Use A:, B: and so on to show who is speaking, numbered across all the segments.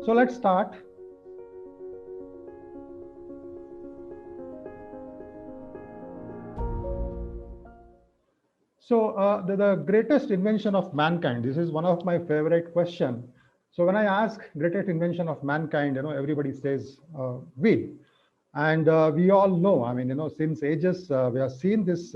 A: So let's start. So the greatest invention of mankind, this is one of my favorite question. So when I ask greatest invention of mankind, everybody says wheel. And we all know, I mean, since ages, we have seen this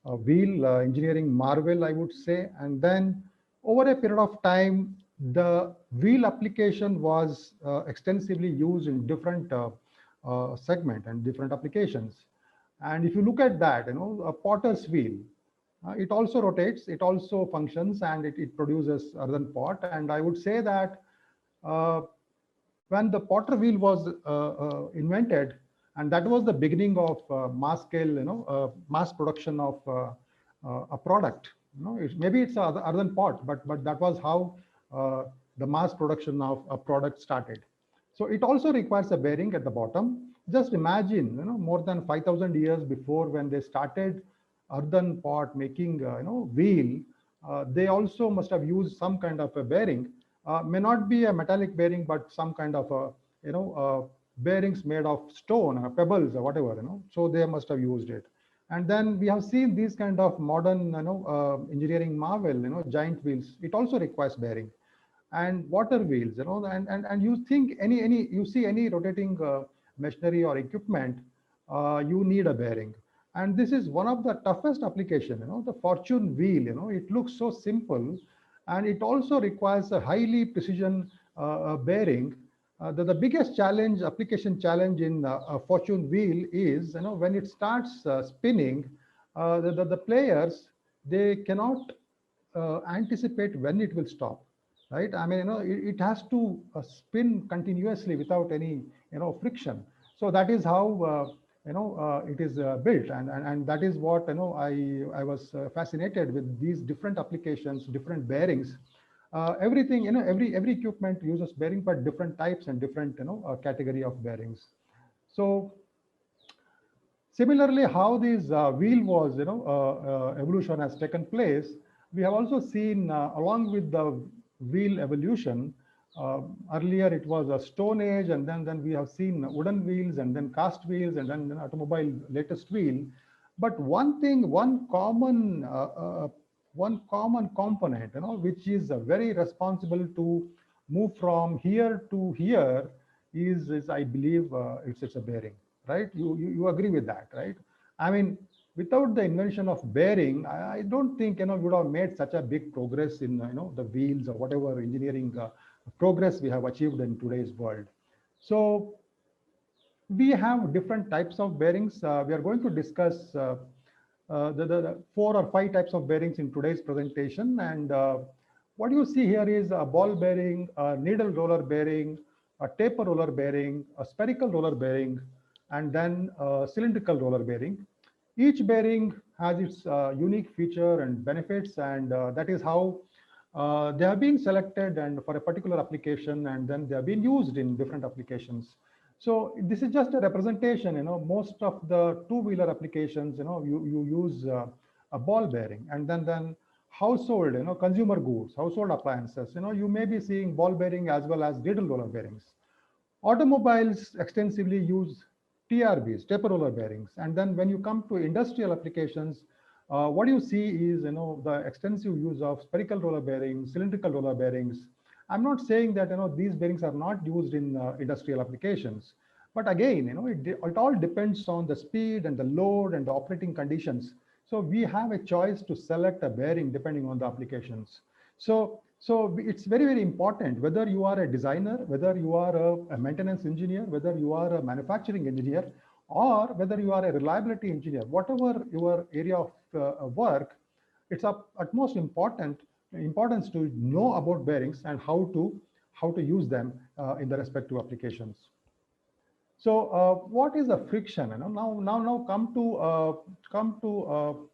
A: wheel engineering marvel, I would say. And then over a period of time, the wheel application was extensively used in different segment and different applications. And if you look at that, a potter's wheel, it also rotates, it also functions, and it produces earthen pot. And I would say that uh, when the potter wheel was invented, and that was the beginning of mass scale, mass production of a product. Maybe it's a earthen pot, but that was how uh, the mass production of a product started. So it also requires a bearing at the bottom. Just imagine, more than 5,000 years before, when they started earthen pot making, wheel, they also must have used some kind of a bearing. May not be a metallic bearing, but some kind of a, bearings made of stone, pebbles, or whatever, So they must have used it. And then we have seen these kind of modern, engineering marvel, giant wheels. It also requires bearing, and water wheels, and you think any you see any rotating machinery or equipment, you need a bearing. And this is one of the toughest application, the fortune wheel. It looks so simple, and it also requires a highly precision bearing. The biggest challenge, application challenge in a fortune wheel is, when it starts spinning, the players, they cannot anticipate when it will stop, right? I mean, it has to spin continuously without any, friction. So that is how, it is built, and that is what, I was fascinated with these different applications, different bearings. Everything, every equipment uses bearing, but different types and different, category of bearings. So similarly, how this wheel was, evolution has taken place, we have also seen, along with the wheel evolution, uh, earlier it was a stone age, and then we have seen wooden wheels, and then cast wheels, and then automobile latest wheel. But one thing, one common component, which is very responsible to move from here to here, is I believe, it's a bearing, right? You agree with that, right? I mean, without the invention of bearing, I don't think, we would have made such a big progress in, the wheels or whatever engineering progress we have achieved in today's world. So we have different types of bearings. We are going to discuss the 4 or 5 types of bearings in today's presentation. And what you see here is a ball bearing, a needle roller bearing, a taper roller bearing, a spherical roller bearing, and then a cylindrical roller bearing. Each bearing has its unique feature and benefits, and that is how they have been selected and for a particular application, and then they have been used in different applications. So this is just a representation. Most of the two-wheeler applications, you use a ball bearing, and then household, consumer goods, household appliances, you may be seeing ball bearing as well as needle roller bearings. Automobiles extensively use TRBs, taper roller bearings. And then when you come to industrial applications, what you see is, the extensive use of spherical roller bearings, cylindrical roller bearings. I'm not saying that, these bearings are not used in industrial applications. But again, it all depends on the speed and the load and the operating conditions. So we have a choice to select a bearing depending on the applications. So it's very, very important, whether you are a designer, whether you are a maintenance engineer, whether you are a manufacturing engineer, or whether you are a reliability engineer, whatever your area of work, it's of utmost importance to know about bearings and how to use them in the respective applications. So what is the friction? Now come to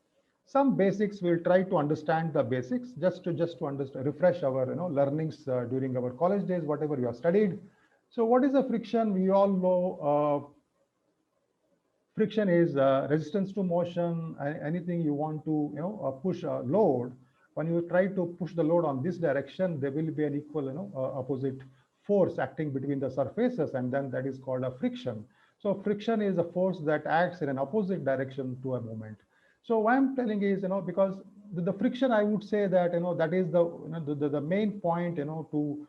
A: some basics. We'll try to understand the basics, just to understand, refresh our, learnings during our college days, whatever you have studied. So what is the friction? We all know friction is resistance to motion. Anything you want to, push a load, when you try to push the load on this direction, there will be an equal, opposite force acting between the surfaces, and then that is called a friction. So friction is a force that acts in an opposite direction to a movement. So what I'm telling is, because the friction, I would say that, that is the main point, to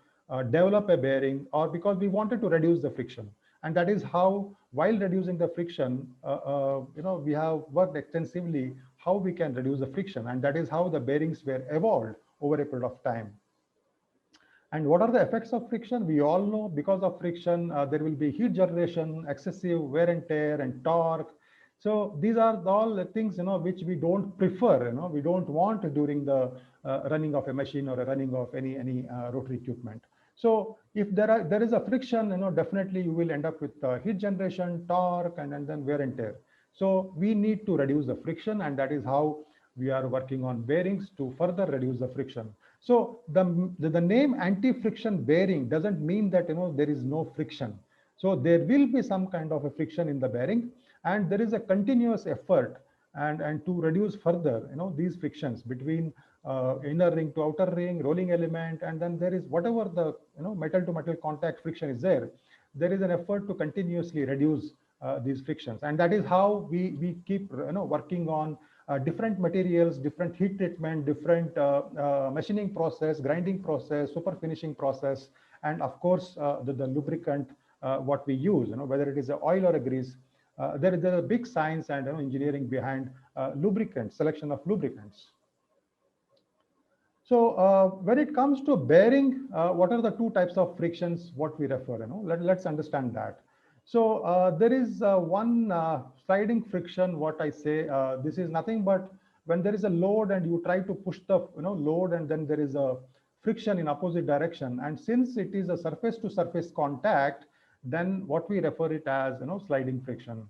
A: develop a bearing, or because we wanted to reduce the friction. And that is how, while reducing the friction, we have worked extensively how we can reduce the friction. And that is how the bearings were evolved over a period of time. And what are the effects of friction? We all know because of friction, there will be heat generation, excessive wear and tear, and torque. So these are all the things, which we don't prefer, we don't want during the running of a machine or a running of any rotary equipment. So if there is a friction, definitely you will end up with heat generation, torque, and then wear and tear. So we need to reduce the friction, and that is how we are working on bearings to further reduce the friction. So the name anti-friction bearing doesn't mean that there is no friction. So there will be some kind of a friction in the bearing, and there is a continuous effort and to reduce further these frictions between inner ring to outer ring, rolling element, and then there is whatever the metal to metal contact friction is there. There is an effort to continuously reduce these frictions, and that is how we keep working on different materials, different heat treatment, different machining process, grinding process, super finishing process, and of course the lubricant what we use, whether it is an oil or a grease. There is a big science and engineering behind lubricants, selection of lubricants. So when it comes to bearing, what are the two types of frictions what we refer? Let's understand that. So there is one sliding friction. What I say, this is nothing but when there is a load and you try to push the load, and then there is a friction in opposite direction. And since it is a surface to surface contact, then what we refer it as sliding friction.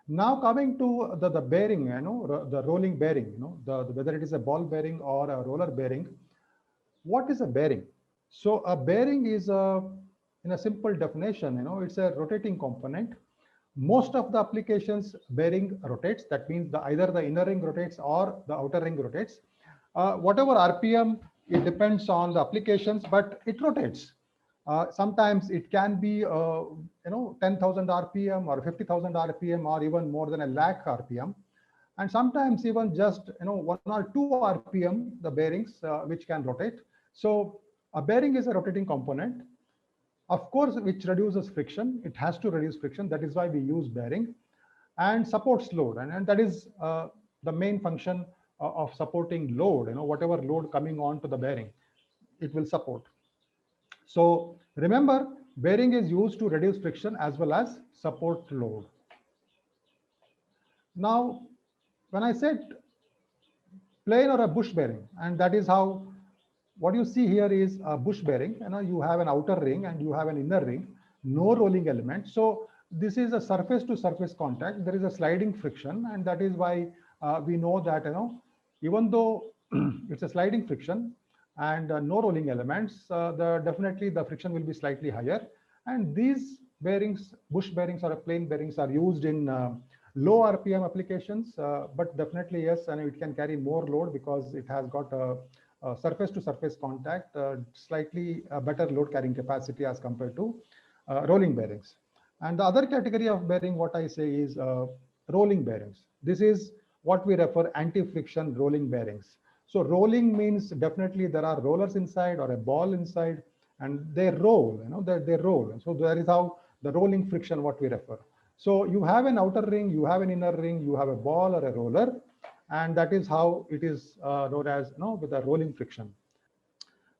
A: Now coming to the bearing, the rolling bearing, whether it is a ball bearing or a roller bearing. What is a bearing? So a bearing is in a simple definition, it's a rotating component. Most of the applications bearing rotates. That means either the inner ring rotates or the outer ring rotates. Whatever RPM, it depends on the applications, but it rotates. Sometimes it can be 10,000 RPM or 50,000 RPM or even more than a lakh RPM. And sometimes even just 1 or 2 RPM, the bearings which can rotate. So a bearing is a rotating component, of course, which reduces friction. It has to reduce friction. That is why we use bearing, and supports load, and that is the main function of supporting load. Whatever load coming on to the bearing, it will support. So remember, bearing is used to reduce friction as well as support load. Now, when I said plain or a bush bearing, and that is how what you see here is a bush bearing. You have an outer ring and you have an inner ring, no rolling element. So this is a surface to surface contact. There is a sliding friction, and that is why we know that even though it's a sliding friction and no rolling elements, definitely the friction will be slightly higher. And these bearings, bush bearings or plain bearings, are used in low RPM applications, but definitely yes, and it can carry more load because it has got a surface to surface contact, slightly better load carrying capacity as compared to rolling bearings. And the other category of bearing, what I say is rolling bearings. This is what we refer anti-friction rolling bearings. So rolling means definitely there are rollers inside or a ball inside, and they roll, they roll. And so that is how the rolling friction what we refer. So you have an outer ring, you have an inner ring, you have a ball or a roller, and that is how it is known as with a rolling friction.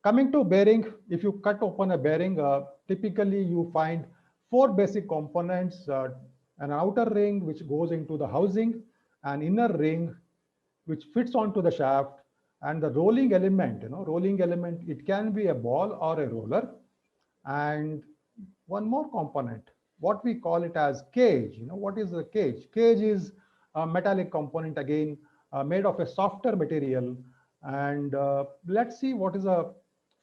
A: Coming to bearing, if you cut open a bearing, typically you find 4 basic components: an outer ring which goes into the housing, an inner ring which fits onto the shaft, and the rolling element. Rolling element, it can be a ball or a roller, and one more component, what we call it as cage. What is the cage? Cage is a metallic component, again made of a softer material. And let's see what is a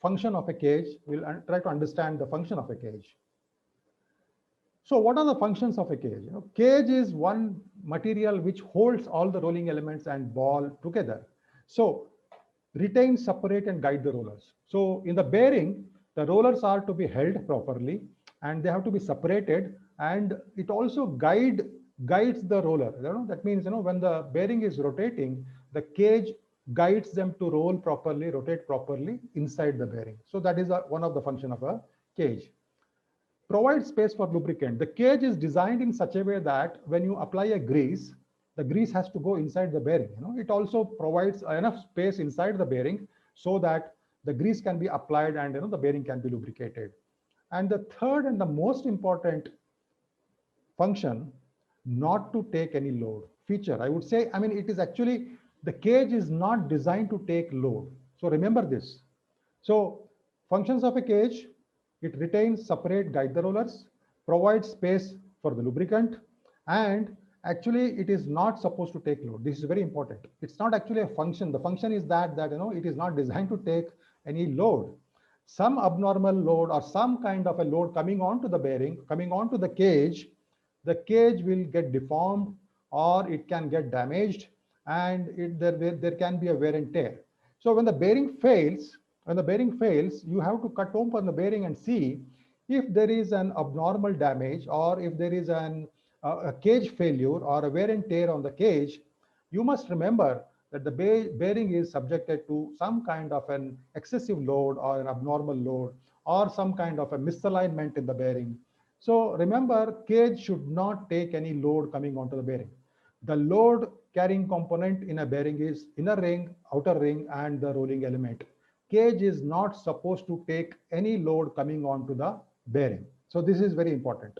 A: function of a cage. We'll try to understand the function of a cage. So what are the functions of a cage? Cage is one material which holds all the rolling elements and ball together. So retain, separate, and guide the rollers. So in the bearing, The rollers are to be held properly and they have to be separated, and it also guides the roller. That means, when the bearing is rotating, the cage guides them to roll properly, rotate properly inside the bearing. So that is one of the function of a cage. Provide space for lubricant. The cage is designed in such a way that when you apply a grease, the grease has to go inside the bearing. It also provides enough space inside the bearing so that the grease can be applied and the bearing can be lubricated. And the third and the most important function, not to take any load feature, I would say. I mean, it is actually, the cage is not designed to take load. So remember this. So functions of a cage: it retains separate guide the rollers, provides space for the lubricant, and actually it is not supposed to take load. This is very important. It's not actually a function. The function is that it is not designed to take any load. Some abnormal load or some kind of a load coming onto the bearing, coming onto the cage will get deformed or it can get damaged, and there can be a wear and tear. So when the bearing fails, you have to cut open the bearing and see if there is an abnormal damage, or if there is a cage failure or a wear and tear on the cage. You must remember that the bearing is subjected to some kind of an excessive load or an abnormal load or some kind of a misalignment in the bearing. So remember, cage should not take any load coming onto the bearing. The load carrying component in a bearing is inner ring, outer ring, and the rolling element. Cage is not supposed to take any load coming onto the bearing. So this is very important.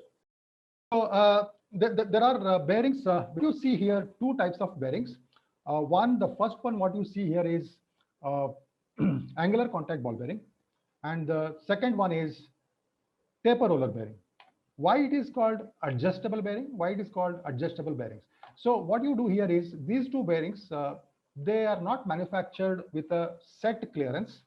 A: So there are bearings. You see here two types of bearings. The first one, what you see here is angular contact ball bearing, and the second one is taper roller bearing. Why it is called adjustable bearing? Why it is called adjustable bearings? So what you do here is, these two bearings, they are not manufactured with a set clearance.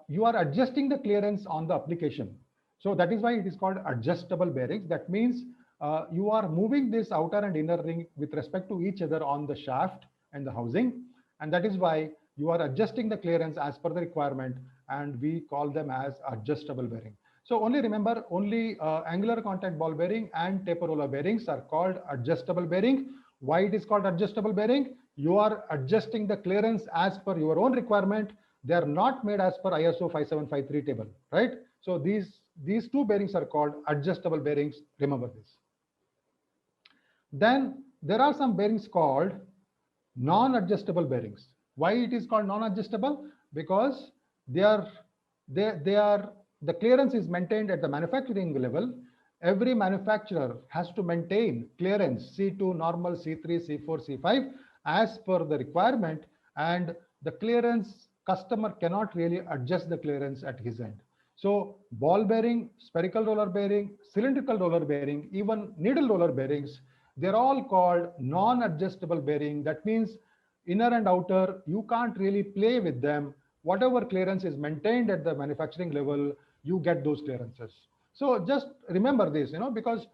A: You are adjusting the clearance on the application. So that is why it is called adjustable bearings. That means you are moving this outer and inner ring with respect to each other on the shaft and the housing. And that is why you are adjusting the clearance as per the requirement, and we call them as adjustable bearing. So only remember, only angular contact ball bearing and taper roller bearings are called adjustable bearing. Why it is called adjustable bearing? You are adjusting the clearance as per your own requirement. They are not made as per ISO 5753 table, right? So these two bearings are called adjustable bearings. Remember this. Then there are some bearings called non-adjustable bearings. Why it is called non-adjustable? Because the clearance is maintained at the manufacturing level. Every manufacturer has to maintain clearance C2, normal, C3, C4, C5 as per the requirement, and the clearance, customer cannot really adjust the clearance at his end. So ball bearing, spherical roller bearing, cylindrical roller bearing, even needle roller bearings, they're all called non-adjustable bearing. That means inner and outer, you can't really play with them. Whatever clearance is maintained at the manufacturing level, you get those clearances. So just remember this, because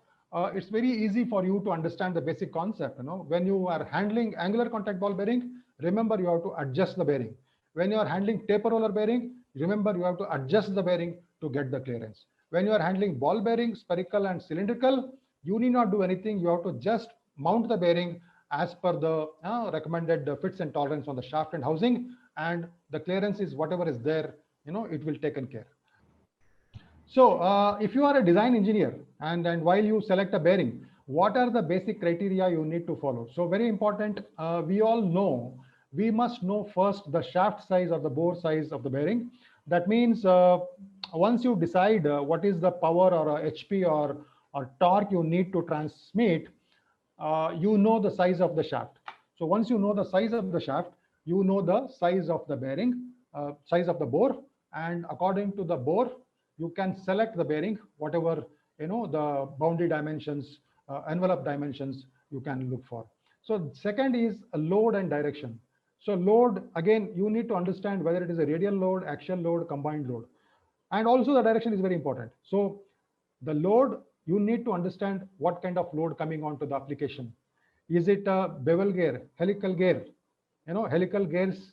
A: it's very easy for you to understand the basic concept. When you are handling angular contact ball bearing, remember you have to adjust the bearing. When you are handling taper roller bearing, remember you have to adjust the bearing to get the clearance. When you are handling ball bearing, spherical and cylindrical, you need not do anything. You have to just mount the bearing as per the recommended fits and tolerance on the shaft and housing, and the clearance is whatever is there, it will taken care. So if you are a design engineer and while you select a bearing, what are the basic criteria you need to follow? So very important, we all know, we must know first the shaft size or the bore size of the bearing. That means once you decide what is the power or HP or torque you need to transmit, you know the size of the shaft. So once you know the size of the shaft, you know the size of the bearing, size of the bore, and according to the bore, you can select the bearing, whatever, the boundary dimensions, envelope dimensions you can look for. So second is a load and direction. So load, again, you need to understand whether it is a radial load, axial load, combined load. And also the direction is very important. So the load, you need to understand what kind of load coming onto the application. Is it a bevel gear, helical gear? Helical gears,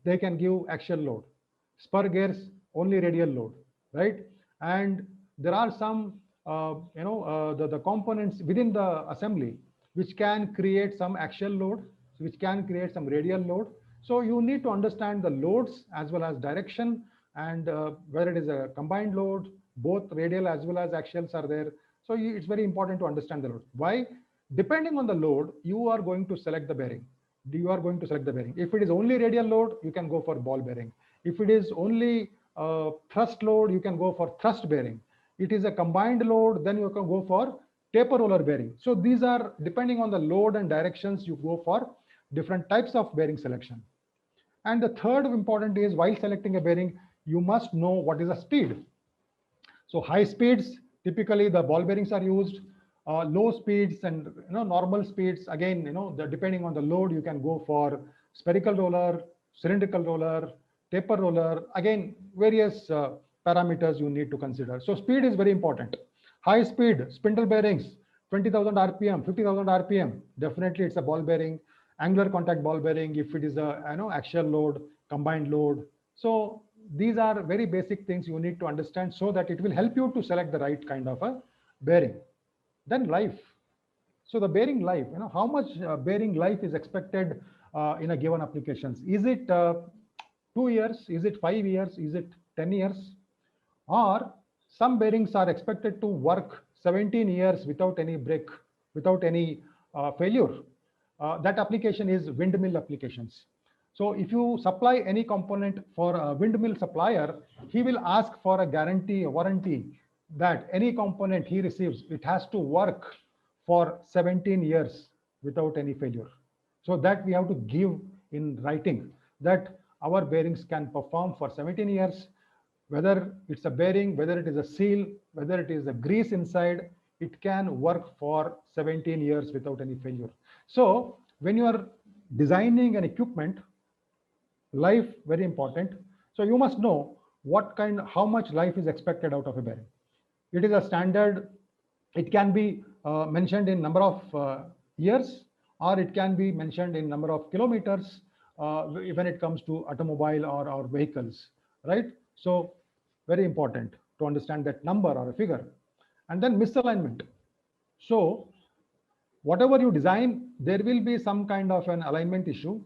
A: they can give axial load. Spur gears, only radial load, right? And there are some the components within the assembly which can create some axial load, which can create some radial load. So you need to understand the loads as well as direction, and whether it is a combined load, both radial as well as axials are there. So it's very important to understand the load. Why? Depending on the load, you are going to select the bearing. You are going to select the bearing. If it is only radial load, you can go for ball bearing. If it is only thrust load, you can go for thrust bearing. It is a combined load, then you can go for taper roller bearing. So these are depending on the load and directions, you go for different types of bearing selection. And the third important is, while selecting a bearing, you must know what is the speed. So high speeds, typically the ball bearings are used. Low speeds and normal speeds, again, depending on the load, you can go for spherical roller, cylindrical roller, taper roller. Again, various parameters you need to consider. So speed is very important. High speed spindle bearings, 20,000 RPM, 50,000 RPM. Definitely, it's a ball bearing. Angular contact ball bearing, if it is a axial load, combined load. So these are very basic things you need to understand so that it will help you to select the right kind of a bearing. Then life. So the bearing life, how much bearing life is expected in a given applications? Is it 2 years? Is it 5 years? Is it 10 years? Or some bearings are expected to work 17 years without any break, without any failure. That application is windmill applications. So if you supply any component for a windmill supplier, he will ask for a guarantee, a warranty, that any component he receives, it has to work for 17 years without any failure. So that we have to give in writing that our bearings can perform for 17 years, whether it's a bearing, whether it is a seal, whether it is a grease inside, it can work for 17 years without any failure. So when you are designing an equipment, life very important. So you must know how much life is expected out of a bearing. It is a standard. It can be mentioned in number of years, or it can be mentioned in number of kilometers when it comes to automobile or vehicles, right? So very important to understand that number or a figure. And then misalignment. So whatever you design, there will be some kind of an alignment issue.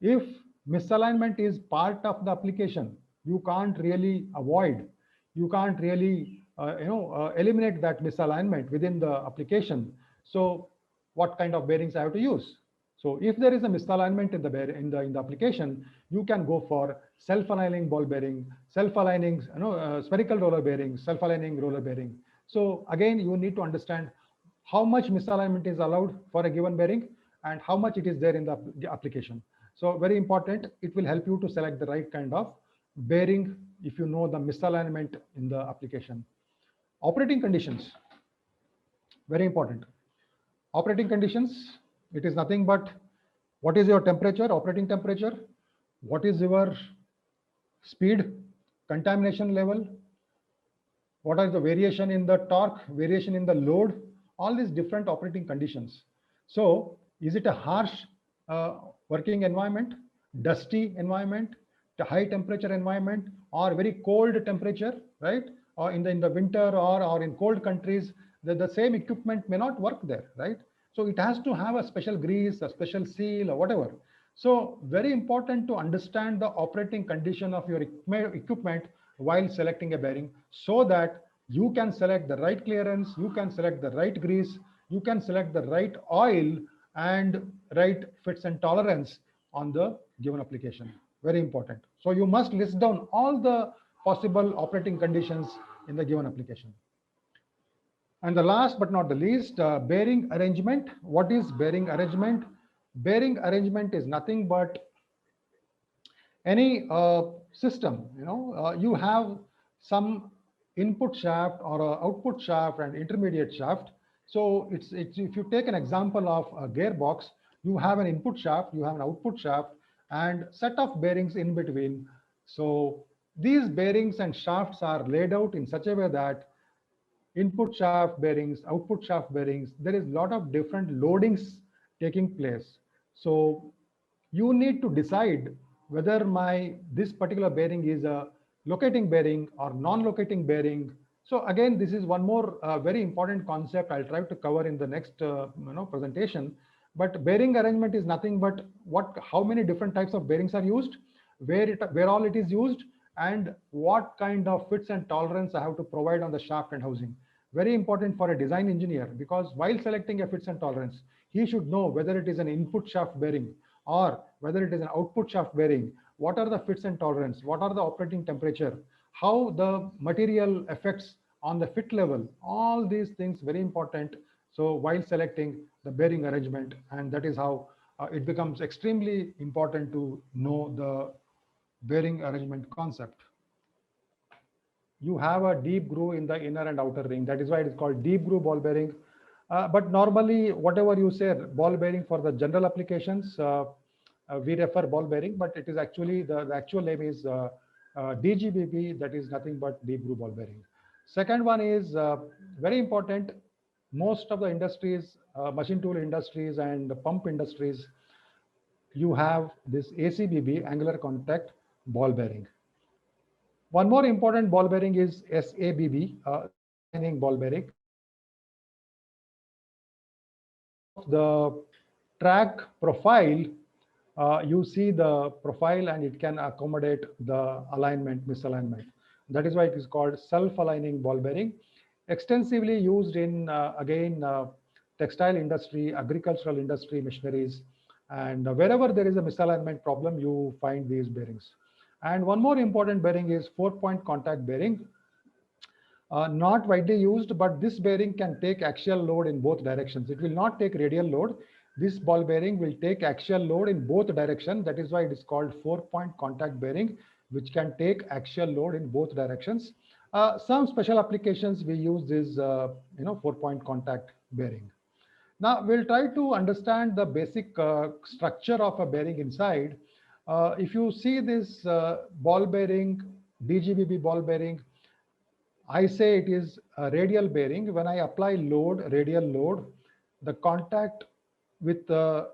A: If misalignment is part of the application, you can't really avoid, you can't really eliminate that misalignment within the application. So what kind of bearings I have to use? So if there is a misalignment in the application, you can go for self-aligning ball bearing, self-aligning spherical roller bearing, self-aligning roller bearing. So again, you need to understand how much misalignment is allowed for a given bearing and how much it is there in the application. So very important, it will help you to select the right kind of bearing if you know the misalignment in the application. Operating conditions, very important. Operating conditions, it is nothing but what is your temperature, operating temperature, what is your speed, contamination level, what are the variation in the torque, variation in the load, all these different operating conditions. So is it a harsh working environment, dusty environment, the high temperature environment, or very cold temperature, right? Or in the winter or in cold countries, the same equipment may not work there, right? So it has to have a special grease, a special seal, or whatever. So very important to understand the operating condition of your equipment while selecting a bearing, so that you can select the right clearance, you can select the right grease, you can select the right oil and right fits and tolerance on the given application. Very important. So you must list down all the possible operating conditions in the given application. And the last but not the least, bearing arrangement. What is bearing arrangement? Bearing arrangement is nothing but any system. You have some input shaft or output shaft and intermediate shaft. So it's if you take an example of a gearbox, you have an input shaft, you have an output shaft, and set of bearings in between. So these bearings and shafts are laid out in such a way that input shaft bearings, output shaft bearings, there is a lot of different loadings taking place. So you need to decide whether this particular bearing is a locating bearing or non-locating bearing. So again, this is one more very important concept I'll try to cover in the next presentation. But bearing arrangement is nothing but how many different types of bearings are used, where all it is used, and what kind of fits and tolerance I have to provide on the shaft and housing. Very important for a design engineer, because while selecting a fits and tolerance, he should know whether it is an input shaft bearing or whether it is an output shaft bearing. What are the fits and tolerance? What are the operating temperature? How the material affects on the fit level? All these things very important. So while selecting the bearing arrangement, and that is how it becomes extremely important to know the bearing arrangement concept. You have a deep groove in the inner and outer ring. That is why it is called deep groove ball bearing. But normally, whatever you say, ball bearing for the general applications, we refer ball bearing, but it is actually the actual name is DGBB. That is nothing but deep groove ball bearing. Second one is very important. Most of the industries, machine tool industries and pump industries, you have this ACBB, angular contact ball bearing. One more important ball bearing is SABB, ball bearing. The track profile, you see the profile and it can accommodate the alignment, misalignment. That is why it is called self-aligning ball bearing. Extensively used in, textile industry, agricultural industry, machineries, and wherever there is a misalignment problem, you find these bearings. And one more important bearing is 4-point contact bearing. Not widely used, but this bearing can take axial load in both directions. It will not take radial load. This ball bearing will take axial load in both directions. That is why it is called 4-point contact bearing, which can take axial load in both directions. Some special applications we use this 4-point contact bearing. Now we'll try to understand the basic structure of a bearing inside. If you see this ball bearing, DGBB ball bearing, I say it is a radial bearing. When I apply load, radial load, the contact with the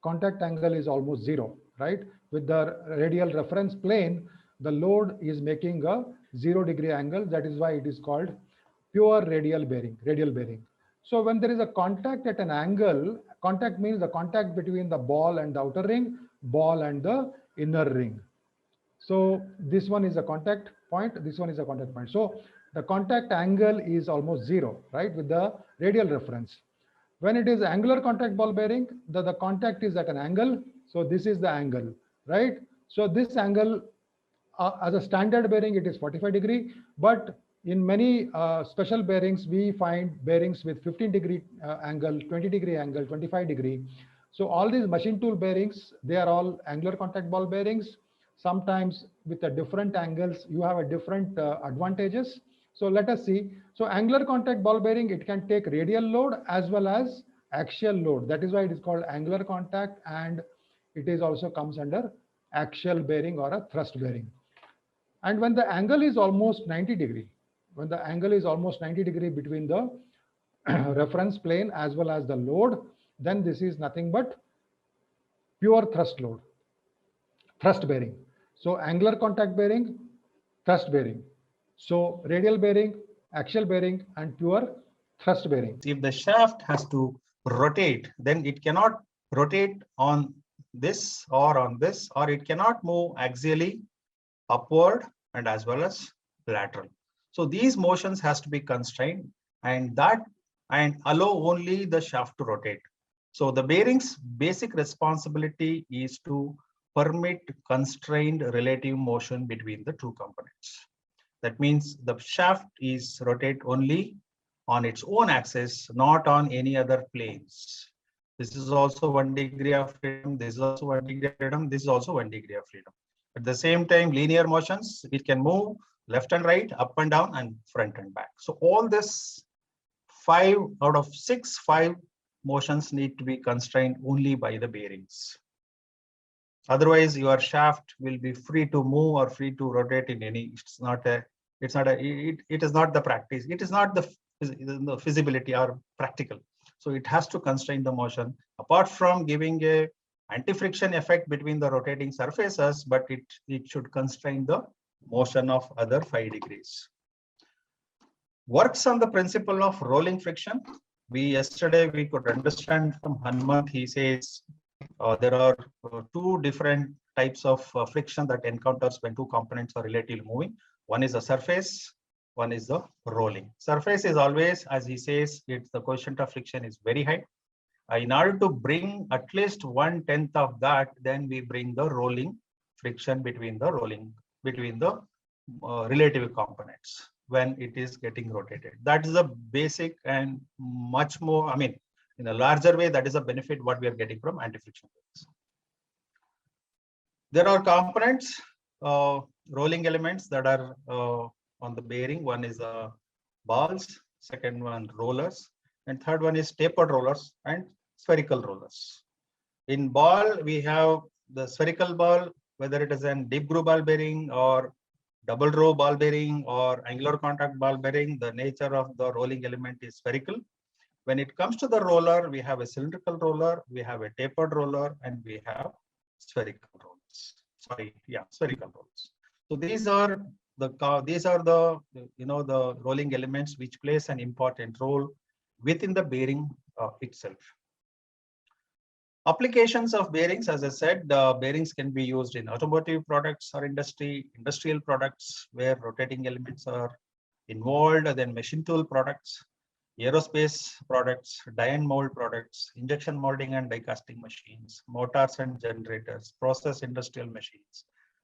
A: contact angle is almost zero, right? With the radial reference plane, the load is making a 0-degree angle. That is why it is called pure radial bearing. So when there is a contact at an angle, contact means the contact between the ball and the outer ring, ball and the inner ring. So this one is a contact point, this one is a contact point. So the contact angle is almost zero, right, with the radial reference. When it is angular contact ball bearing, the contact is at an angle. So this is the angle, right? So this angle, as a standard bearing, it is 45-degree, but in many special bearings, we find bearings with 15-degree angle, 20-degree angle, 25-degree. So all these machine tool bearings, they are all angular contact ball bearings. Sometimes with a different angles, you have a different advantages. So let us see. So angular contact ball bearing, it can take radial load as well as axial load. That is why it is called angular contact, and it is also comes under axial bearing or a thrust bearing. And when the angle is almost 90-degree, when the angle is almost 90-degree between the reference plane as well as the load, then this is nothing but pure thrust load, thrust bearing. So angular contact bearing, thrust bearing. So radial bearing, axial bearing, and pure thrust bearing.
B: If the shaft has to rotate, then it cannot rotate on this, or it cannot move axially, upward, and as well as lateral. So these motions has to be constrained and allow only the shaft to rotate. So the bearing's basic responsibility is to permit constrained relative motion between the two components. That means the shaft is rotate only on its own axis, not on any other planes. This is also 1 degree of freedom. This is also 1 degree of freedom. This is also 1 degree of freedom. At the same time, linear motions, it can move left and right, up and down, and front and back. So all this 5 out of 6 motions need to be constrained only by the bearings. Otherwise, your shaft will be free to move or free to rotate in any. It is not the practice. It is not the feasibility or practical. So it has to constrain the motion. Apart from giving a anti-friction effect between the rotating surfaces, but it should constrain the motion of other 5 degrees. Works on the principle of rolling friction. Yesterday we could understand from Hanuman, he says there are 2 different types of friction that encounters when 2 components are relatively moving. One is the surface, one is the rolling. Surface is always, as he says, it's the coefficient of friction is very high. In order to bring at least 1/10 of that, then we bring the rolling friction between the relative components when it is getting rotated. That is a basic and much more, I mean, in a larger way, that is a benefit what we are getting from anti-friction bearings. There are components, rolling elements that are on the bearing. One is balls, second one rollers, and third one is tapered rollers and spherical rollers. In ball, we have the spherical ball, whether it is an deep groove ball bearing or double row ball bearing or angular contact ball bearing, the nature of the rolling element is spherical. When it comes to the roller, we have a cylindrical roller, we have a tapered roller, and we have spherical rollers. Spherical rollers. So these are the the rolling elements which plays an important role within the bearing itself. Applications of bearings, as I said, bearings can be used in automotive products or industrial products where rotating elements are involved, then machine tool products, aerospace products, die and mold products, injection molding and die casting machines, motors and generators, process industrial machines,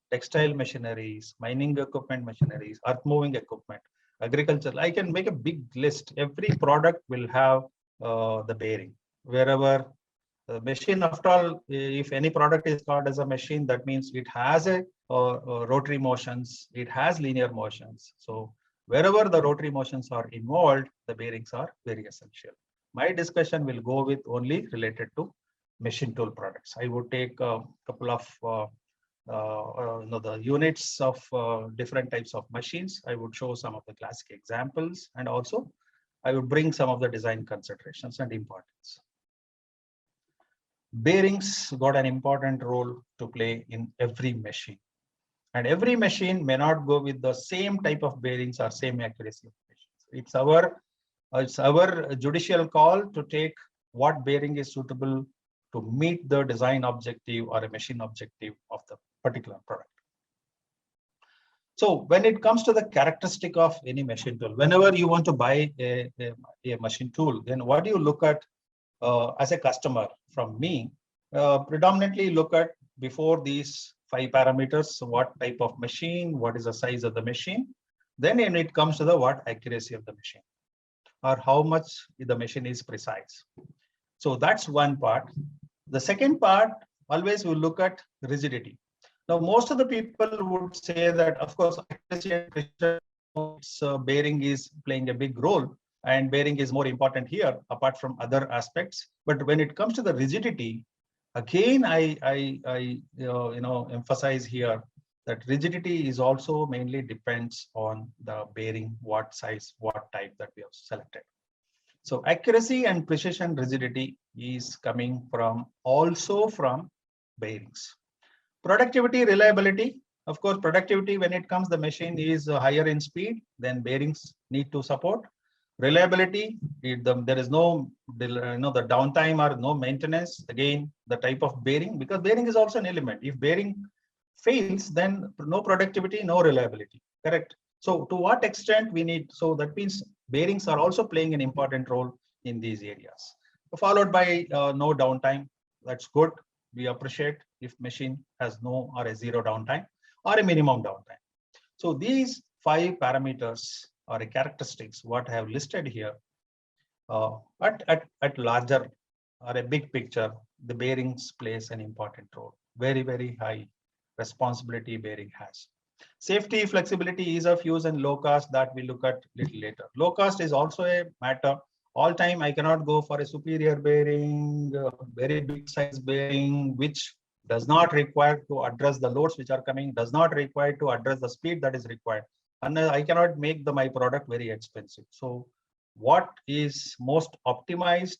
B: textile machineries, mining equipment machineries, earth moving equipment, agriculture. I can make a big list. Every product will have the bearing. Wherever the machine, after all, if any product is called as a machine, that means it has a rotary motions, it has linear motions. So wherever the rotary motions are involved, the bearings are very essential. My discussion will go with only related to machine tool products. I would take a couple of the units of different types of machines. I would show some of the classic examples, and also I would bring some of the design considerations and importance. Bearings got an important role to play in every machine. And every machine may not go with the same type of bearings or same accuracy of machines. It's our judicial call to take what bearing is suitable to meet the design objective or a machine objective of the particular product. So when it comes to the characteristic of any machine tool, whenever you want to buy a machine tool, then what do you look at as a customer from me? Predominantly look at, before these 5 parameters, what type of machine, what is the size of the machine. Then when it comes to the what accuracy of the machine, or how much the machine is precise. So that's one part. The second part, always we look at rigidity. Now, most of the people would say that, of course, accuracy and precision, bearing is playing a big role, and bearing is more important here, apart from other aspects. But when it comes to the rigidity, again, I emphasize here that rigidity is also mainly depends on the bearing, what size, what type that we have selected. So accuracy and precision rigidity is coming also from bearings. Productivity, reliability. Of course, productivity, when it comes, the machine is higher in speed, then bearings need to support. Reliability, there is no the downtime or no maintenance. Again, the type of bearing, because bearing is also an element. If bearing fails, then no productivity, no reliability. Correct. So to what extent we need, so that means bearings are also playing an important role in these areas. Followed by no downtime. That's good. We appreciate if machine has no or a 0 downtime or a minimum downtime. So these 5 parameters or a characteristics what I have listed here, at larger or a big picture, the bearings plays an important role. Very, very high responsibility bearing has. Safety, flexibility, ease of use, and low cost, that we look at little later. Low cost is also a matter. All time I cannot go for a superior bearing, very big size bearing, which does not require to address the loads which are coming, does not require to address the speed that is required. And I cannot make my product very expensive. So what is most optimized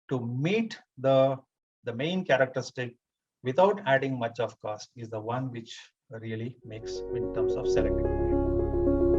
B: to meet the main characteristic without adding much of cost is the one which really makes in terms of selectivity.